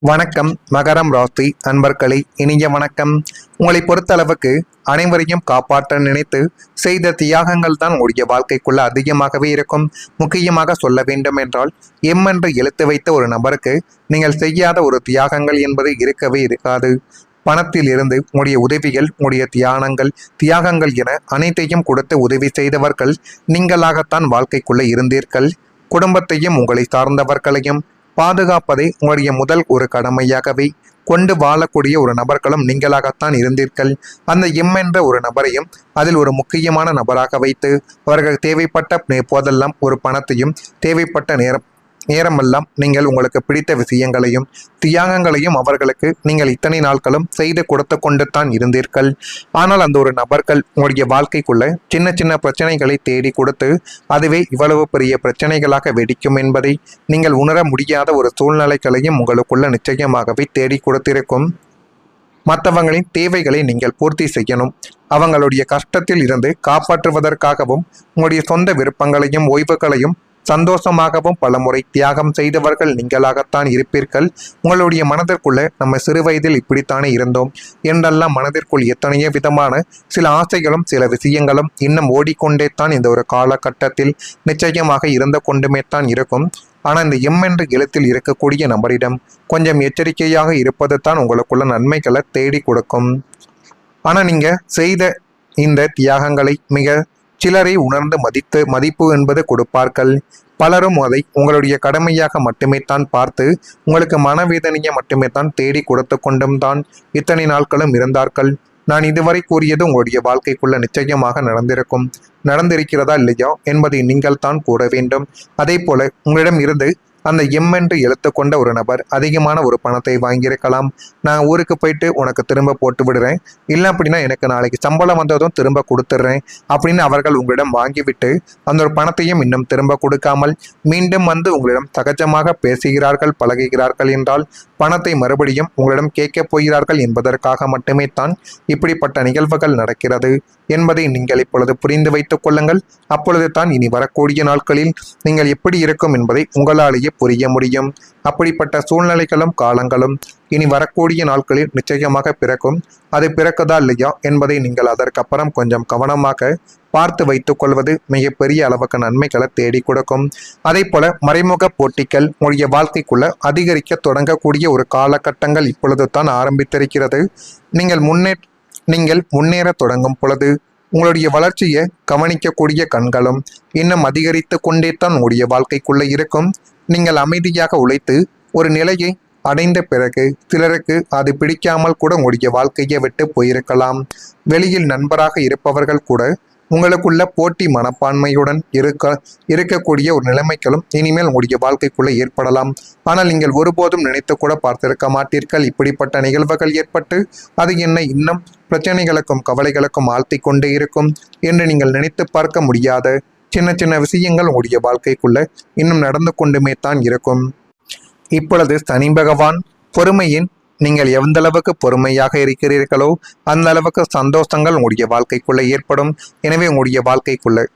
வணக்கம் மகரம் ராசி அன்பர்களே, இனிய வணக்கம். உங்களை பொறுத்தளவுக்கு அனைவரையும் காப்பாற்ற நினைத்து செய்த தியாகங்கள் தான் உடைய வாழ்க்கைக்குள்ள அதிகமாகவே இருக்கும். முக்கியமாக சொல்ல வேண்டும் என்றால் என்று எழுத்து வைத்த ஒரு நபருக்கு நீங்கள் செய்யாத ஒரு தியாகங்கள் என்பது இருக்கவே இருக்காது. பணத்தில் இருந்து உங்களுடைய உதவிகள், உங்களுடைய தியாகங்கள் என அனைத்தையும் கொடுத்து உதவி செய்தவர்கள் நீங்களாகத்தான் வாழ்க்கைக்குள்ள இருந்தீர்கள். குடும்பத்தையும் உங்களை சார்ந்தவர்களையும் பாதுகாப்பதை உங்களுடைய முதல் ஒரு கடமையாகவே கொண்டு வாழக்கூடிய ஒரு நபர்களும் நீங்களாகத்தான் இருந்தீர்கள். அந்த என்ற ஒரு நபரையும் அதில் ஒரு முக்கியமான நபராக வைத்து அவர்கள் தேவைப்பட்ட போதெல்லாம் ஒரு பணத்தையும் தேவைப்பட்ட நேரமெல்லாம் நீங்கள் உங்களுக்கு பிடித்த விஷயங்களையும் தியாகங்களையும் அவர்களுக்கு நீங்கள் இத்தனை நாட்களும் செய்து கொடுத்து கொண்டு தான் இருந்தீர்கள். ஆனால் அந்த ஒரு நபர்கள் உங்களுடைய வாழ்க்கைக்குள்ள சின்ன சின்ன பிரச்சனைகளை தேடி கொடுத்து அதுவே இவ்வளவு பெரிய பிரச்சனைகளாக வெடிக்கும் என்பதை நீங்கள் உணர முடியாத ஒரு சூழ்நிலைகளையும் உங்களுக்குள்ள நிச்சயமாகவே தேடி கொடுத்திருக்கும். மற்றவங்களின் தேவைகளை நீங்கள் பூர்த்தி செய்யணும். அவங்களுடைய கஷ்டத்தில் இருந்து காப்பாற்றுவதற்காகவும் உங்களுடைய சொந்த விருப்பங்களையும் ஓய்வுகளையும் சந்தோஷமாகவும் பலமுறை தியாகம் செய்தவர்கள் நீங்களாகத்தான் இருப்பீர்கள். உங்களுடைய மனதிற்குள்ள நம்ம சிறு வயதில் இப்படித்தானே இருந்தோம் என்றெல்லாம் மனதிற்குள் எத்தனையோ விதமான சில ஆசைகளும் சில விஷயங்களும் இன்னும் ஓடிக்கொண்டே தான் இந்த ஒரு காலகட்டத்தில் நிச்சயமாக இருந்து கொண்டுமே தான் இருக்கும். ஆனால் இந்த என்று எழுத்தில் இருக்கக்கூடிய நபரிடம் கொஞ்சம் எச்சரிக்கையாக இருப்பது தான் உங்களுக்குள்ள நன்மைகளை தேடி கொடுக்கும். ஆனால் நீங்கள் செய்த இந்த தியாகங்களை மிக சிலரை உணர்ந்து மதிப்பு என்பது கொடுப்பார்கள். பலரும் அதை உங்களுடைய கடமையாக மட்டுமே தான் பார்த்து உங்களுக்கு மனவேதனையை மட்டுமே தான் தேடி கொடுத்து கொண்டும் தான் இத்தனை நாட்களும் இருந்தார்கள். நான் இதுவரை கூறியது உங்களுடைய வாழ்க்கைக்குள்ள நிச்சயமாக நடந்திருக்கிறதா இல்லையா என்பதை நீங்கள் தான் கூற வேண்டும். அதே போல உங்களிடம் இருந்து அந்த என்று எழுத்து கொண்ட ஒரு நபர் அதிகமான ஒரு பணத்தை வாங்கியிருக்கலாம். நான் ஊருக்கு போயிட்டு உனக்கு திரும்ப போட்டு விடுறேன், இல்லை அப்படின்னா எனக்கு நாளைக்கு சம்பளம் வந்ததும் திரும்ப கொடுத்துட்றேன் அப்படின்னு அவர்கள் உங்களிடம் வாங்கிவிட்டு அந்த ஒரு பணத்தையும் இன்னும் திரும்ப கொடுக்காமல் மீண்டும் வந்து உங்களிடம் சகஜமாக பேசுகிறார்கள், பழகுகிறார்கள் என்றால் பணத்தை மறுபடியும் உங்களிடம் கேட்கப் போகிறார்கள் என்பதற்காக மட்டுமே தான் இப்படிப்பட்ட நிகழ்வுகள் நடக்கிறது என்பதை நீங்கள் இப்பொழுது புரிந்து வைத்துக் கொள்ளுங்கள். அப்பொழுது தான் இனி வரக்கூடிய நாட்களில் நீங்கள் எப்படி இருக்கும் என்பதை உங்களாலேயே புரிய முடியும். அப்படிப்பட்ட சூழ்நிலைகளும் காலங்களும் இனி வரக்கூடிய நாட்களில் நிச்சயமாக பிறக்கும். அது பிறக்குதா இல்லையா என்பதை நீங்கள் அதற்கப்புறம் கொஞ்சம் கவனமாக பார்த்து வைத்துக் கொள்வது மிகப்பெரிய அளவுக்கு நன்மைகளை தேடி கொடுக்கும். அதே போல மறைமுக போட்டிகள் உங்களுடைய வாழ்க்கைக்குள்ள அதிகரிக்க தொடங்கக்கூடிய ஒரு காலகட்டங்கள் இப்பொழுது தான் ஆரம்பித்திருக்கிறது. நீங்கள் முன்னேற தொடங்கும் பொழுது உங்களுடைய வளர்ச்சியை கவனிக்கக்கூடிய கண்களும் இன்னும் அதிகரித்து கொண்டே தான் உங்களுடைய வாழ்க்கைக்குள்ள இருக்கும். நீங்கள் அமைதியாக உழைத்து ஒரு நிலையை அடைந்த பிறகு சிலருக்கு அது பிடிக்காமல் கூட உங்களுடைய வாழ்க்கையை விட்டு போயிருக்கலாம். வெளியில் நண்பராக இருப்பவர்கள் கூட உங்களுக்குள்ள போட்டி மனப்பான்மையுடன் இருக்கக்கூடிய ஒரு நிலைமைகளும் இனிமேல் உங்களுடைய வாழ்க்கைக்குள்ள ஏற்படலாம். ஆனால் நீங்கள் ஒருபோதும் நினைத்து கூட பார்த்திருக்க மாட்டீர்கள் இப்படிப்பட்ட நிகழ்வுகள் ஏற்பட்டு அது என்னை இன்னும் பிரச்சனைகளுக்கும் கவலைகளுக்கும் ஆழ்த்தி கொண்டே இருக்கும் என்று நீங்கள் நினைத்து பார்க்க முடியாத சின்ன சின்ன விஷயங்கள் உங்களுடைய வாழ்க்கைக்குள்ள இன்னும் நடந்து கொண்டுமே தான் இருக்கும். இப்பொழுது சனி பகவான் பொறுமையின் நீங்கள் எந்த அளவுக்கு பொறுமையாக இருக்கிறீர்களோ அந்த அளவுக்கு சந்தோஷங்கள் உங்களுடைய வாழ்க்கைக்குள்ள ஏற்படும். எனவே உங்களுடைய வாழ்க்கைக்குள்ள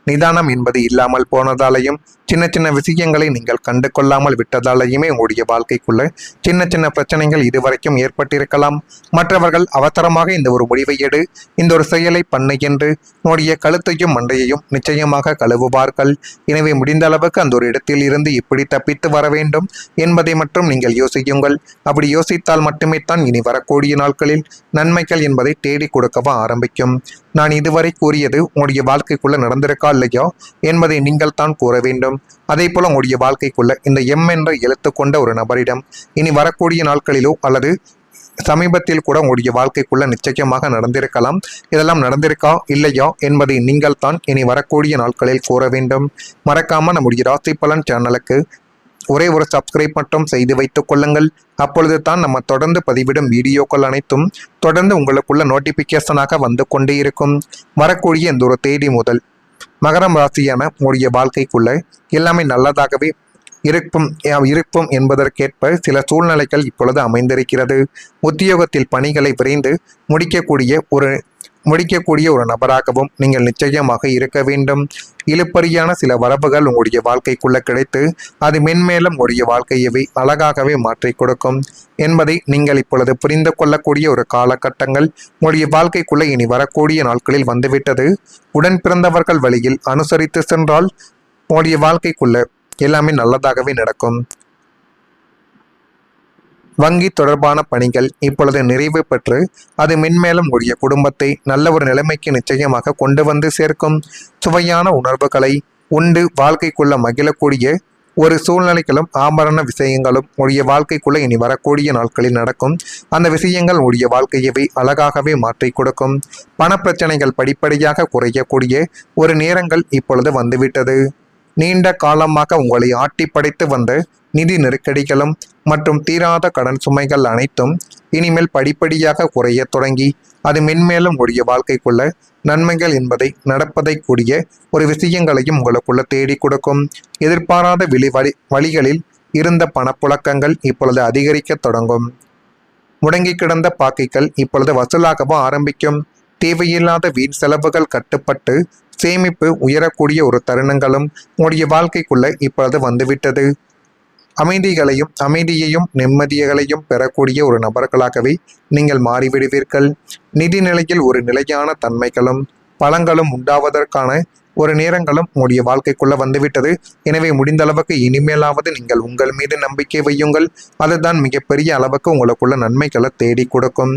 நிதானம் என்பது இல்லாமல் போனதாலையும் சின்ன சின்ன விஷயங்களை நீங்கள் கண்டு கொள்ளாமல் விட்டதாலேயுமே உங்களுடைய வாழ்க்கைக்குள்ள சின்ன சின்ன பிரச்சனைகள் இதுவரைக்கும் ஏற்பட்டிருக்கலாம். மற்றவர்கள் அவசரமாக இந்த ஒரு முடிவை எடு, இந்த ஒரு செயலை பண்ணு என்று உங்களுடைய கழுத்தையும் மண்டையையும் நிச்சயமாக கழுவுவார்கள். எனவே முடிந்த அளவுக்கு அந்த ஒரு இடத்தில் இருந்து எப்படி தப்பித்து வர வேண்டும் என்பதை மட்டும் நீங்கள் யோசியுங்கள். அப்படி யோசித்தால் மட்டுமே தான் இனி வரக்கூடிய நாட்களில் நன்மைகள் என்பதை தேடி கொடுக்கவும் ஆரம்பிக்கும். நான் இதுவரை கூறியது உங்களுடைய வாழ்க்கைக்குள்ள நடந்திருக்கா இல்லையா என்பதை நீங்கள் தான் கூற வேண்டும். அதே போல உங்களுடைய வாழ்க்கைக்குள்ள இந்த என்ற எழுத்து கொண்ட ஒரு நபரிடம் இனி வரக்கூடிய நாட்களிலோ அல்லது சமீபத்தில் கூட உங்களுடைய வாழ்க்கைக்குள்ள நிச்சயமாக நடந்திருக்கலாம். இதெல்லாம் நடந்திருக்கா இல்லையா என்பதை நீங்கள் தான் இனி வரக்கூடிய நாட்களில் கூற வேண்டும். மறக்காம நம்முடைய ராசி பலன் சேனலுக்கு ஒரே ஒரு சப்ஸ்கிரைப் மட்டும் செய்து வைத்துக் கொள்ளுங்கள். அப்பொழுது தான் நம்ம தொடர்ந்து பதிவிடும் வீடியோக்கள் அனைத்தும் தொடர்ந்து உங்களுக்குள்ள நோட்டிபிகேஷனாக வந்து கொண்டே இருக்கும். வரக்கூடிய இந்த ஒரு தேதி முதல் மகரம் ராசியான உங்களுடைய வாழ்க்கைக்குள்ள எல்லாமே நல்லதாகவே இருப்போம் என்பதற்கேற்ப சில சூழ்நிலைகள் இப்பொழுது அமைந்திருக்கிறது. உத்தியோகத்தில் பணிகளை விரைந்து முடிக்கக்கூடிய ஒரு முடிக்கக்கூடிய ஒரு நபராகவும் நீங்கள் நிச்சயமாக இருக்க வேண்டும். இழுப்பறியான சில வரவுகள் உங்களுடைய வாழ்க்கைக்குள்ள கிடைத்து அது மென்மேலும் உங்களுடைய வாழ்க்கையவே அழகாகவே மாற்றி கொடுக்கும் என்பதை நீங்கள் இப்பொழுது புரிந்து கொள்ளக்கூடிய ஒரு காலகட்டங்கள் உங்களுடைய வாழ்க்கைக்குள்ள இனி வரக்கூடிய நாட்களில் வந்துவிட்டது. உடன் பிறந்தவர்கள் வழியில் அனுசரித்து சென்றால் உங்களுடைய வாழ்க்கைக்குள்ள எல்லாமே நல்லதாகவே நடக்கும். வங்கி தொடர்பான பணிகள் இப்பொழுது நிறைவு பெற்று அது மென்மேலும் உடைய குடும்பத்தை நல்ல ஒரு நிலைமைக்கு நிச்சயமாக கொண்டு வந்து சேர்க்கும். சுவையான உணர்வுகளை உண்டு வாழ்க்கைக்குள்ள மகிழக்கூடிய ஒரு சூழ்நிலைகளும் ஆபரண விஷயங்களும் உடைய வாழ்க்கைக்குள்ள இனி வரக்கூடிய நாட்களில் நடக்கும். அந்த விஷயங்கள் உடைய வாழ்க்கையவே அழகாகவே மாற்றி கொடுக்கும். பணப்பிரச்சனைகள் படிப்படியாக குறையக்கூடிய ஒரு நேரங்கள் இப்பொழுது வந்துவிட்டது. நீண்ட காலமாக உங்களை ஆட்டி படைத்து வந்த நிதி நெருக்கடிகளும் மற்றும் தீராத கடன் சுமைகள் அனைத்தும் இனிமேல் படிப்படியாக குறைய தொடங்கி அது மென்மேலும் உடைய வாழ்க்கைக்குள்ள நன்மைகள் என்பதை நடப்பதை கூடிய ஒரு விஷயங்களையும் உங்களுக்குள்ள தேடி கொடுக்கும். எதிர்பாராத வழிகளில் இருந்த பணப்புழக்கங்கள் இப்பொழுது அதிகரிக்க தொடங்கும். முடங்கி கிடந்த பாக்கிகள் இப்பொழுது வசூலாகவும் ஆரம்பிக்கும். தேவையில்லாத வீண் செலவுகள் கட்டுப்பட்டு சேமிப்பு உயரக்கூடிய ஒரு தருணங்களும் உங்களுடைய வாழ்க்கைக்குள்ள இப்பொழுது வந்துவிட்டது. அமைதியையும் நிம்மதிகளையும் பெறக்கூடிய ஒரு நபர்களாகவே நீங்கள் மாறிவிடுவீர்கள். நிதி நிலையில் ஒரு நிலையான தன்மைகளும் பலங்களும் உண்டாவதற்கான ஒரு நேரங்களும் உங்களுடைய வாழ்க்கைக்குள்ள வந்துவிட்டது. எனவே முடிந்த அளவுக்கு இனிமேலாவது நீங்கள் உங்கள் மீது நம்பிக்கை வையுங்கள். அதுதான் மிகப்பெரிய அளவுக்கு உங்களுக்குள்ள நன்மைகளை தேடி கொடுக்கும்.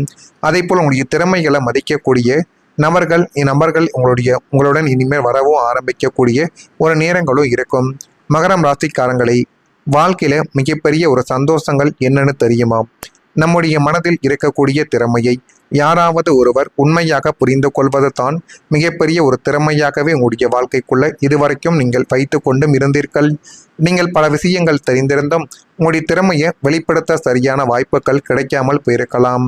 அதே போல் உங்களுடைய திறமைகளை மதிக்கக்கூடிய நபர்கள் உங்களுடன் இனிமேல் வரவும் ஆரம்பிக்கக்கூடிய ஒரு நேரங்களும் இருக்கும். மகரம் ராசிக்காரங்களை வாழ்க்கையில மிகப்பெரிய ஒரு சந்தோஷங்கள் என்னன்னு தெரியுமா? நம்முடைய மனதில் இருக்கக்கூடிய திறமையை யாராவது ஒருவர் உண்மையாக புரிந்து கொள்வது தான் மிகப்பெரிய ஒரு திறமையாகவே உங்களுடைய வாழ்க்கைக்குள்ள இதுவரைக்கும் நீங்கள் வைத்து கொண்டும் இருந்தீர்கள். நீங்கள் பல விஷயங்கள் தெரிந்திருந்தும் உங்களுடைய திறமையை வெளிப்படுத்த சரியான வாய்ப்புகள் கிடைக்காமல் போயிருக்கலாம்.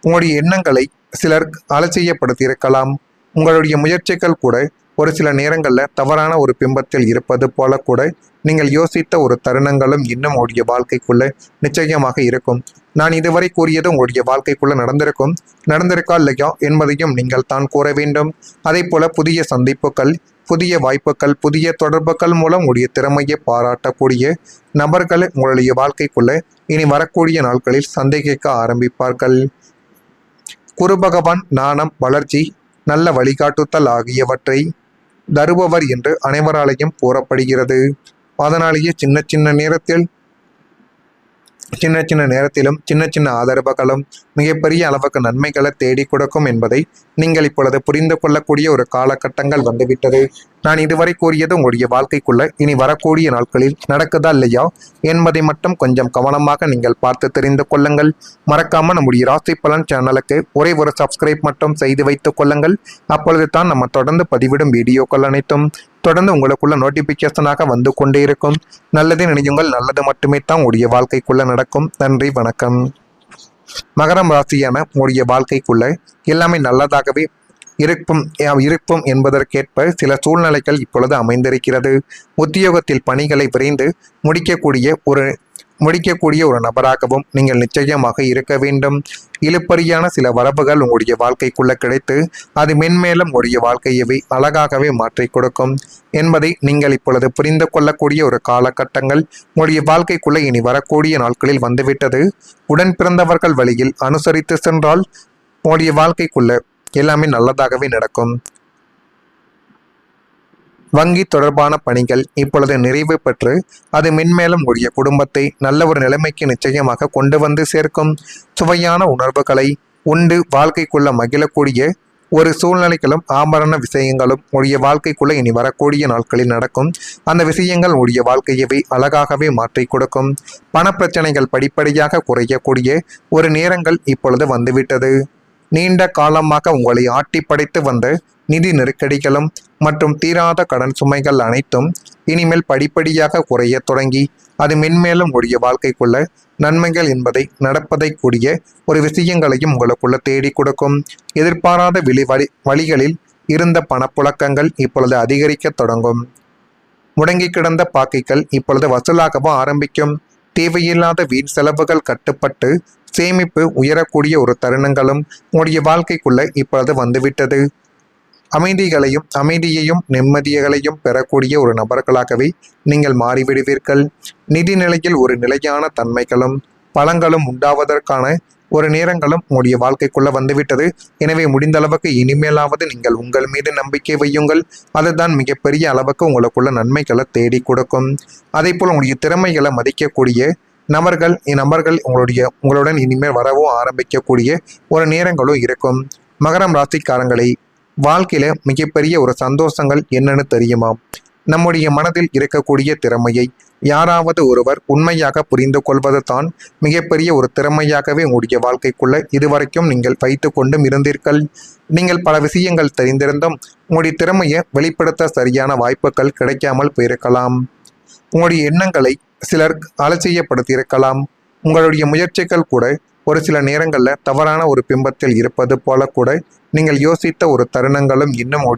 உங்களுடைய எண்ணங்களை சிலர் அலட்சியப்படுத்தியிருக்கலாம். உங்களுடைய முயற்சிகள் கூட ஒரு சில நேரங்களில் தவறான ஒரு பிம்பத்தில் இருப்பது போல கூட நீங்கள் யோசித்த ஒரு தருணங்களும் இன்னும் உங்களுடைய வாழ்க்கைக்குள்ள நிச்சயமாக இருக்கும். நான் இதுவரை கூறியது உங்களுடைய வாழ்க்கைக்குள்ள நடந்திருக்கா இல்லையா என்பதையும் நீங்கள் தான் கூற வேண்டும். அதே போல புதிய சந்திப்புகள், புதிய வாய்ப்புகள், புதிய தொடர்புகள் மூலம் உங்களுடைய திறமையை பாராட்டக்கூடிய நபர்கள் உங்களுடைய வாழ்க்கைக்குள்ள இனி வரக்கூடிய நாட்களில் சந்தேகிக்க ஆரம்பிப்பார்கள். குரு பகவான் ஞானம், வளர்ச்சி, நல்ல வழிகாட்டுதல் ஆகியவற்றை தருபவர் என்று அனைவராலையும் கூறப்படுகிறது. அதனாலேயே சின்ன சின்ன நேரத்திலும் சின்ன சின்ன ஆதரவுகளும் மிகப்பெரிய அளவுக்கு நன்மைகளை தேடி கொடுக்கும் என்பதை நீங்கள் இப்பொழுது புரிந்து கொள்ளக்கூடிய ஒரு காலகட்டங்கள் வந்துவிட்டது. நான் இதுவரை கூறியது உங்களுடைய வாழ்க்கைக்குள்ள இனி வரக்கூடிய நாட்களில் நடக்குதா இல்லையா என்பதை மட்டும் கொஞ்சம் கவனமாக நீங்கள் பார்த்து தெரிந்து கொள்ளுங்கள். மறக்காம நம்முடைய ராசி பலன் சேனலுக்கு ஒரே ஒரு சப்ஸ்கிரைப் மட்டும் செய்து வைத்துக் கொள்ளுங்கள். அப்பொழுது தான் நம்ம தொடர்ந்து பதிவிடும் வீடியோக்கள் அனைத்தும் தொடர்ந்து உங்களுக்குள்ள நோட்டிபிகேஷனாக வந்து கொண்டே இருக்கும். நல்லதே நினையுங்கள், நல்லது மட்டுமே தான் உங்களுடைய வாழ்க்கைக்குள்ள நடக்கும். நன்றி, வணக்கம். மகரம் ராசியான உங்களுடைய வாழ்க்கைக்குள்ள எல்லாமே நல்லதாகவே இருக்கும் என்பதற்கேற்ப சில சூழ்நிலைகள் இப்பொழுது அமைந்திருக்கிறது. உத்தியோகத்தில் பணிகளை விரைந்து முடிக்கக்கூடிய ஒரு நபராகவும் நீங்கள் நிச்சயமாக இருக்க வேண்டும். இழுப்பறியான சில வரவுகள் உங்களுடைய வாழ்க்கைக்குள்ள கிடைத்து அது மென்மேலும் உடைய வாழ்க்கையவே அழகாகவே மாற்றி கொடுக்கும் என்பதை நீங்கள் இப்பொழுது புரிந்து கொள்ளக்கூடிய ஒரு காலகட்டங்கள் உங்களுடைய வாழ்க்கைக்குள்ள இனி வரக்கூடிய நாட்களில் வந்துவிட்டது. உடன் பிறந்தவர்கள் வழியில் அனுசரித்து சென்றால் உங்களுடைய வாழ்க்கைக்குள்ள எல்லாமே நல்லதாகவே நடக்கும். வங்கி தொடர்பான பணிகள் இப்பொழுது நிறைவு பெற்று அது மென்மேலும் உடைய குடும்பத்தை நல்ல ஒரு நிலைமைக்கு நிச்சயமாக கொண்டு வந்து சேர்க்கும். சுவையான உணர்வுகளை உண்டு வாழ்க்கைக்குள்ள மகிழக்கூடிய ஒரு சூழ்நிலைகளும் ஆபரண விஷயங்களும் உடைய வாழ்க்கைக்குள்ள இனி வரக்கூடிய நாட்களில் நடக்கும். அந்த விஷயங்கள் உடைய வாழ்க்கையவே அழகாகவே மாற்றி கொடுக்கும். பணப்பிரச்சனைகள் படிப்படியாக குறையக்கூடிய ஒரு நேரங்கள் இப்பொழுது வந்துவிட்டது. நீண்ட காலமாக உங்களை ஆட்டி படைத்து வந்த நிதி நெருக்கடிகளும் மற்றும் தீராத கடன் சுமைகள் அனைத்தும் இனிமேல் படிப்படியாக குறைய தொடங்கி அது மென்மேலும் உடைய வாழ்க்கைக்குள்ள நன்மைகள் என்பதை நடப்பதை கூடிய ஒரு விஷயங்களையும் உங்களுக்குள்ள தேடி கொடுக்கும். எதிர்பாராத வழிகளில் இருந்த பணப்புழக்கங்கள் இப்பொழுது அதிகரிக்க தொடங்கும். முடங்கி கிடந்த பாக்கிகள் இப்பொழுது வசூலாகவும் ஆரம்பிக்கும். தேவையில்லாத வீண் செலவுகள் கட்டுப்பட்டு சேமிப்பு உயரக்கூடிய ஒரு தருணங்களும் உங்களுடைய வாழ்க்கைக்குள்ள இப்பொழுது வந்துவிட்டது. அமைதியையும் நிம்மதிகளையும் பெறக்கூடிய ஒரு நபர்களாகவே நீங்கள் மாறிவிடுவீர்கள். நிதி நிலையில் ஒரு நிலையான தன்மைகளும் பலங்களும் உண்டாவதற்கான ஒரு நேரங்களும் உங்களுடைய வாழ்க்கைக்குள்ள வந்துவிட்டது. எனவே முடிந்த அளவுக்கு இனிமேலாவது நீங்கள் உங்கள் மீது நம்பிக்கை வையுங்கள். அதுதான் மிகப்பெரிய அளவுக்கு உங்களுக்குள்ள நன்மைகளை தேடி கொடுக்கும். அதே போல் உங்களுடைய திறமைகளை மதிக்கக்கூடிய நபர்கள் உங்களுடன் இனிமேல் வரவும் ஆரம்பிக்கக்கூடிய ஒரு நேரங்களும் இருக்கும். மகரம் ராசிக்காரங்களை, வாழ்க்கையில மிகப்பெரிய ஒரு சந்தோஷங்கள் என்னன்னு தெரியுமா? நம்முடைய மனதில் இருக்கக்கூடிய திறமையை யாராவது ஒருவர் உண்மையாக புரிந்து கொள்வது தான் மிகப்பெரிய ஒரு திறமையாகவே உங்களுடைய வாழ்க்கைக்குள்ள இதுவரைக்கும் நீங்கள் வைத்து கொண்டும் இருந்தீர்கள். நீங்கள் பல விஷயங்கள் தெரிந்திருந்தும் உங்களுடைய திறமையை வெளிப்படுத்த சரியான வாய்ப்புகள் கிடைக்காமல் போயிருக்கலாம். உங்களுடைய எண்ணங்களை சிலர் அலட்சியப்படுத்தியிருக்கலாம். உங்களுடைய முயற்சிகள் கூட ஒரு சில நேரங்களில் தவறான ஒரு பிம்பத்தில் இருப்பது போல கூட நீங்கள் யோசித்த ஒரு தருணங்களும் இன்னும்